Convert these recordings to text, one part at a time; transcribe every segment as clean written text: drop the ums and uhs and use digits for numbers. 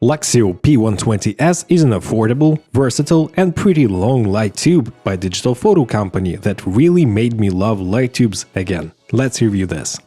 Luxeo P120S is an affordable, versatile, and pretty long light tube by Digital Photo Company that really made me love light tubes again. Let's review this.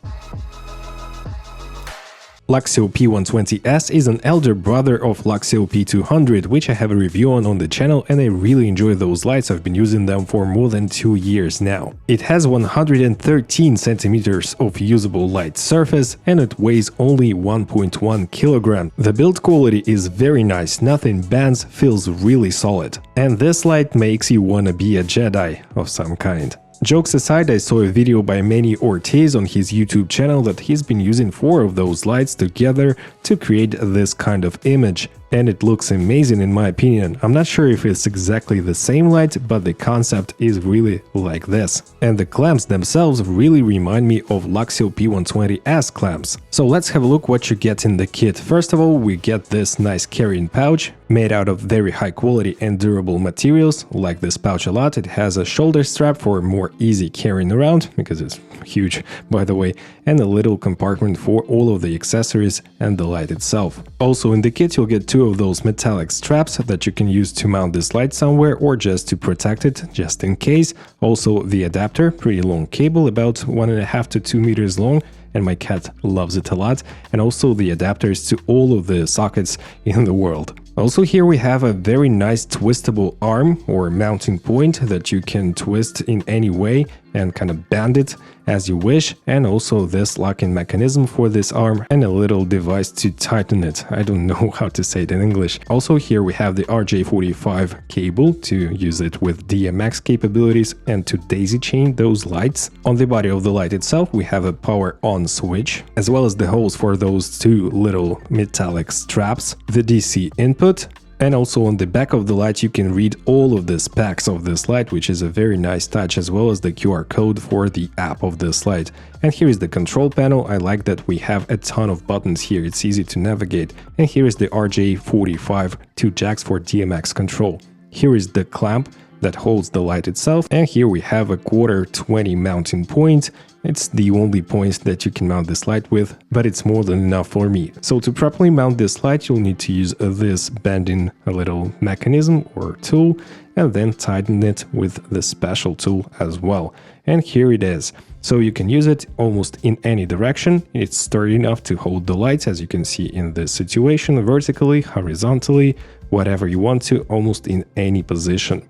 Luxeo P120S is an elder brother of Luxeo P200, which I have a review on the channel, and I really enjoy those lights. I've been using them for more than 2 years now. It has 113 centimeters of usable light surface and it weighs only 1.1 kilogram. The build quality is very nice, nothing bends, feels really solid. And this light makes you wanna be a Jedi of some kind. Jokes aside, I saw a video by Manny Ortiz on his YouTube channel that he's been using 4 of those lights together to create this kind of image. And it looks amazing in my opinion. I'm not sure if it's exactly the same light, but the concept is really like this. And the clamps themselves really remind me of Luxeo P120S clamps. So let's have a look what you get in the kit. First of all, we get this nice carrying pouch made out of very high quality and durable materials. Like this pouch a lot. It has a shoulder strap for more easy carrying around, because it's huge by the way, and a little compartment for all of the accessories and the light itself. Also in the kit you'll get 2 of those metallic straps that you can use to mount this light somewhere or just to protect it, just in case. Also the adapter, pretty long cable, about 1.5 to 2 meters long, and my cat loves it a lot, and also the adapters to all of the sockets in the world. Also here we have a very nice twistable arm or mounting point that you can twist in any way and kind of bend it as you wish, and also this locking mechanism for this arm and a little device to tighten it. I don't know how to say it in English. Also here we have the RJ45 cable to use it with DMX capabilities and to daisy chain those lights. On the body of the light itself we have a power on switch, as well as the holes for those 2 little metallic straps, the DC input, and also on the back of the light you can read all of the specs of this light, which is a very nice touch, as well as the QR code for the app of this light. And here is the control panel. I like that we have a ton of buttons here, it's easy to navigate. And here is the RJ45 2 jacks for DMX control. Here is the clamp that holds the light itself, and here we have a 1/4-20 mounting point. It's the only point that you can mount this light with, but it's more than enough for me. So to properly mount this light you'll need to use this bending a little mechanism or tool, and then tighten it with the special tool as well. And here it is. So you can use it almost in any direction. It's sturdy enough to hold the lights, as you can see in this situation, vertically, horizontally, whatever you want to, almost in any position.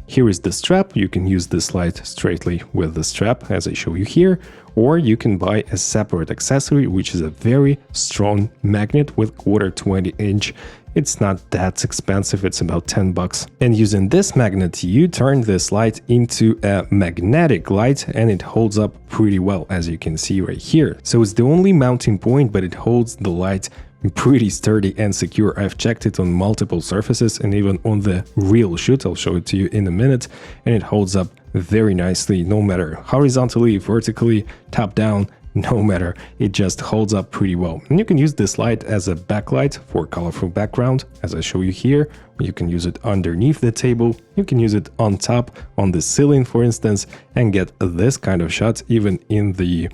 Here is the strap. You can use this light straightly with the strap as I show you here, or you can buy a separate accessory, which is a very strong magnet with 1/4-20 inch. It's not that expensive, it's about 10 bucks. And using this magnet, you turn this light into a magnetic light and it holds up pretty well, as you can see right here. So it's the only mounting point, but it holds the light pretty sturdy and secure. I've checked it on multiple surfaces and even on the real shoot, I'll show it to you in a minute, and it holds up very nicely, no matter horizontally, vertically, top down, no matter, it just holds up pretty well. And you can use this light as a backlight for colorful background, as I show you here. You can use it underneath the table, you can use it on top, on the ceiling for instance, and get this kind of shot even in the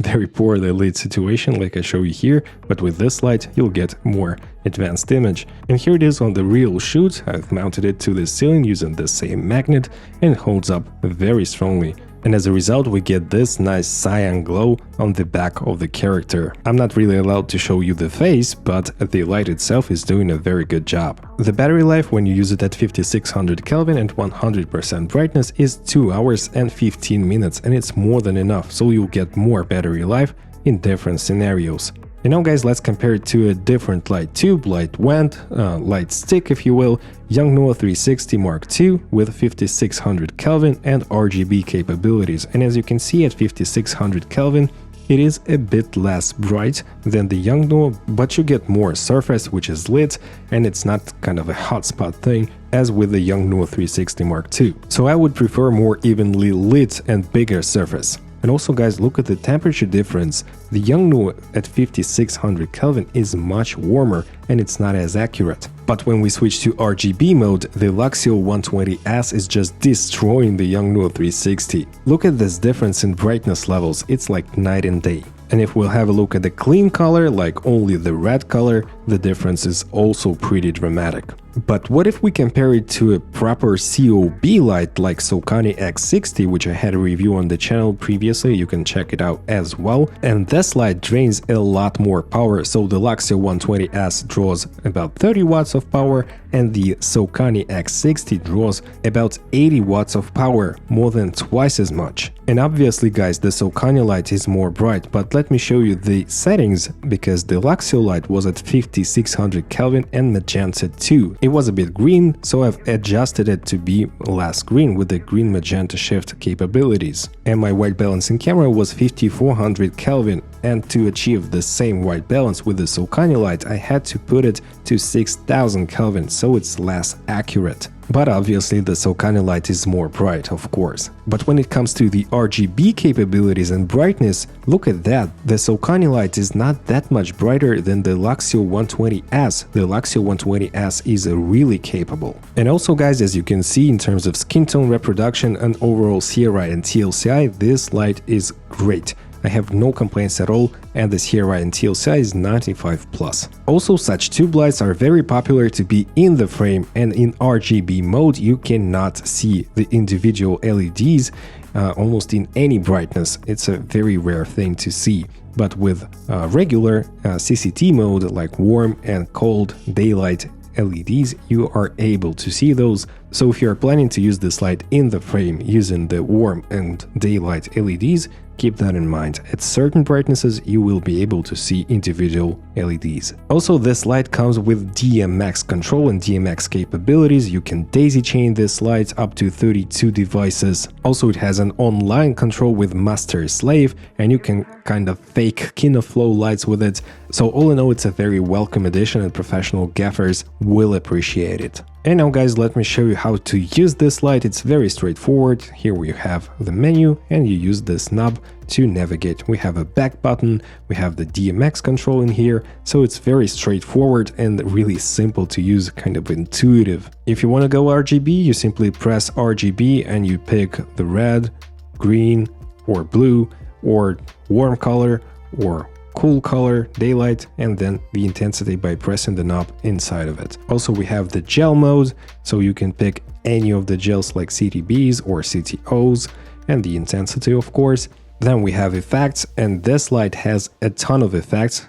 very poorly lit situation like I show you here, but with this light you'll get more advanced image. And here it is on the real shoot. I've mounted it to the ceiling using the same magnet and it holds up very strongly. And as a result we get this nice cyan glow on the back of the character. I'm not really allowed to show you the face, but the light itself is doing a very good job. The battery life when you use it at 5600 Kelvin and 100% brightness is 2 hours and 15 minutes, and it's more than enough, so you'll get more battery life in different scenarios. And now guys, let's compare it to a different light tube, light wand, light stick if you will, Yongnuo 360 Mark II with 5600 Kelvin and RGB capabilities. And as you can see at 5600 Kelvin, it is a bit less bright than the Yongnuo, but you get more surface which is lit, and it's not kind of a hotspot thing as with the Yongnuo 360 Mark II. So I would prefer more evenly lit and bigger surface. And also guys, look at the temperature difference. The Yongnuo at 5600 Kelvin is much warmer and it's not as accurate. But when we switch to RGB mode, the Luxeo 120S is just destroying the Yongnuo 360. Look at this difference in brightness levels, it's like night and day. And if we'll have a look at the clean color, like only the red color, the difference is also pretty dramatic. But what if we compare it to a proper COB light like Sokani X60, which I had a review on the channel previously, you can check it out as well. And this light drains a lot more power, so the Luxio 120S draws about 30 watts of power and the Sokani X60 draws about 80 watts of power, more than twice as much. And obviously guys, the Sokani light is more bright, but let me show you the settings, because the Luxio light was at 5600 Kelvin and magenta 2. It was a bit green, so I've adjusted it to be less green with the green magenta shift capabilities. And my white balancing camera was 5400 Kelvin, and to achieve the same white balance with the Sokani light I had to put it to 6000 Kelvin, so it's less accurate. But obviously the Sokani light is more bright, of course. But when it comes to the RGB capabilities and brightness, look at that, the Sokani light is not that much brighter than the Luxio 120S. The Luxio 120S is really capable. And also guys, as you can see, in terms of skin tone reproduction and overall CRI and TLCI, this light is great. I have no complaints at all, and the CRI and TLCI is 95+. Also, such tube lights are very popular to be in the frame, and in RGB mode you cannot see the individual LEDs almost in any brightness. It's a very rare thing to see. But with regular CCT mode, like warm and cold daylight LEDs, you are able to see those. So if you are planning to use this light in the frame using the warm and daylight LEDs, keep that in mind. At certain brightnesses you will be able to see individual LEDs. Also, this light comes with DMX control and DMX capabilities. You can daisy chain this light up to 32 devices. Also, it has an online control with master slave, and you can kind of fake Kinoflow lights with it. So all in all, it's a very welcome addition and professional gaffers will appreciate it. And now guys, let me show you how to use this light. It's very straightforward. Here we have the menu and you use this knob to navigate. We have a back button, we have the DMX control in here, so it's very straightforward and really simple to use, kind of intuitive. If you want to go RGB, you simply press RGB and you pick the red, green or blue or warm color or cool color, daylight, and then the intensity by pressing the knob inside of it. Also, we have the gel mode, so you can pick any of the gels like CTBs or CTOs, and the intensity, of course. Then we have effects, and this light has a ton of effects,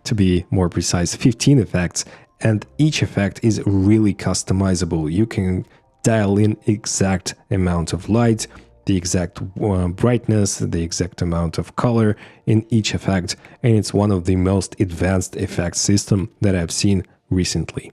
to be more precise, 15 effects, and each effect is really customizable. You can dial in exact amount of light, the exact brightness, the exact amount of color in each effect, and it's one of the most advanced effect system that I've seen recently.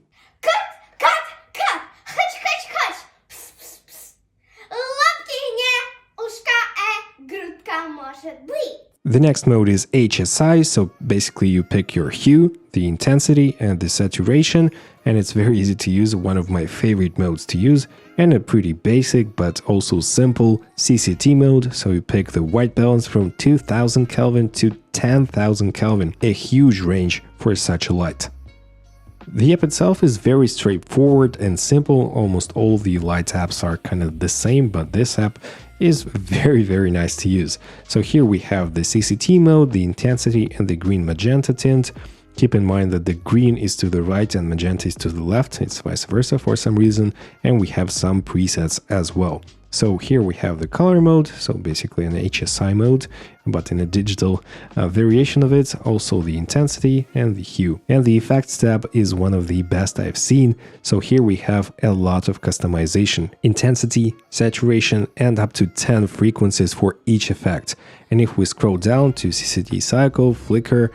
The next mode is HSI, so basically you pick your hue, the intensity and the saturation, and it's very easy to use, one of my favorite modes to use, and a pretty basic but also simple CCT mode, so you pick the white balance from 2000 Kelvin to 10,000 Kelvin, a huge range for such a light. The app itself is very straightforward and simple. Almost all the light apps are kind of the same, but this app is very nice to use. So here we have the CCT mode, the intensity and the green magenta tint. Keep in mind that the green is to the right and magenta is to the left, it's vice versa for some reason, and we have some presets as well. So here we have the color mode, so basically an HSI mode, but in a digital variation of it, also the intensity and the hue. And the effects tab is one of the best I've seen, so here we have a lot of customization, intensity, saturation, and up to 10 frequencies for each effect. And if we scroll down to CCT cycle, flicker,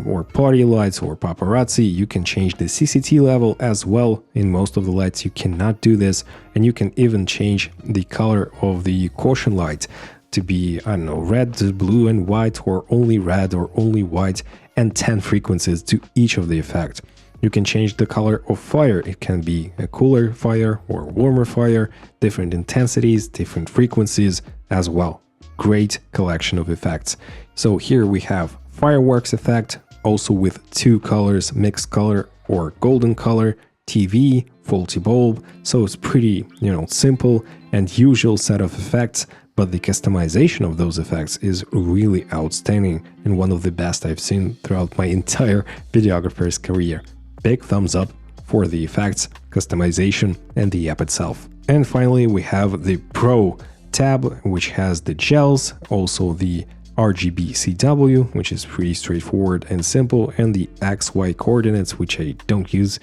or party lights or paparazzi, you can change the CCT level as well. In most of the lights you cannot do this, and you can even change the color of the caution light to be, I don't know, red, blue and white, or only red or only white, and 10 frequencies to each of the effect. You can change the color of fire, it can be a cooler fire or warmer fire, different intensities, different frequencies as well. Great collection of effects. So here we have fireworks effect, also with two colors, mixed color or golden color, TV, faulty bulb, so it's pretty, simple and usual set of effects, but the customization of those effects is really outstanding and one of the best I've seen throughout my entire videographer's career. Big thumbs up for the effects, customization, and the app itself. And finally, we have the Pro tab, which has the gels, also the RGB CW, which is pretty straightforward and simple, and the XY coordinates, which I don't use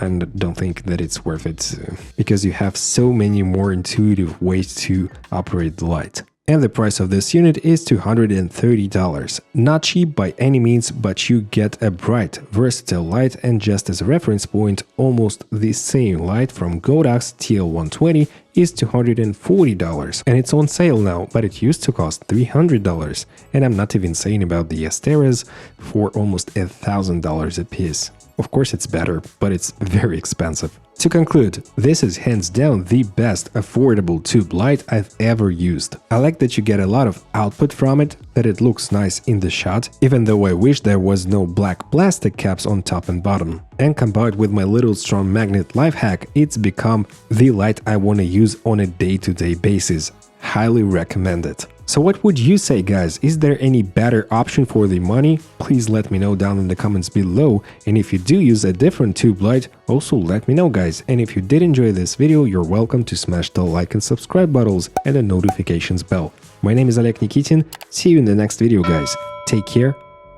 and don't think that it's worth it because you have so many more intuitive ways to operate the light. And the price of this unit is $230. Not cheap by any means, but you get a bright, versatile light, and just as a reference point, almost the same light from Godox TL120 is $240, and it's on sale now, but it used to cost $300, and I'm not even saying about the Asteras for almost $1,000 a piece. Of course it's better, but it's very expensive. To conclude, this is hands down the best affordable tube light I've ever used. I like that you get a lot of output from it, that it looks nice in the shot, even though I wish there was no black plastic caps on top and bottom. And combined with my little strong magnet life hack, it's become the light I want to use on a day-to-day basis. Highly recommend it. So what would you say, guys? Is there any better option for the money? Please let me know down in the comments below, and if you do use a different tube light, also let me know, guys. And if you did enjoy this video, you're welcome to smash the like and subscribe buttons and the notifications bell. My name is Oleg Nikitin, see you in the next video, guys. Take care,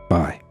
bye.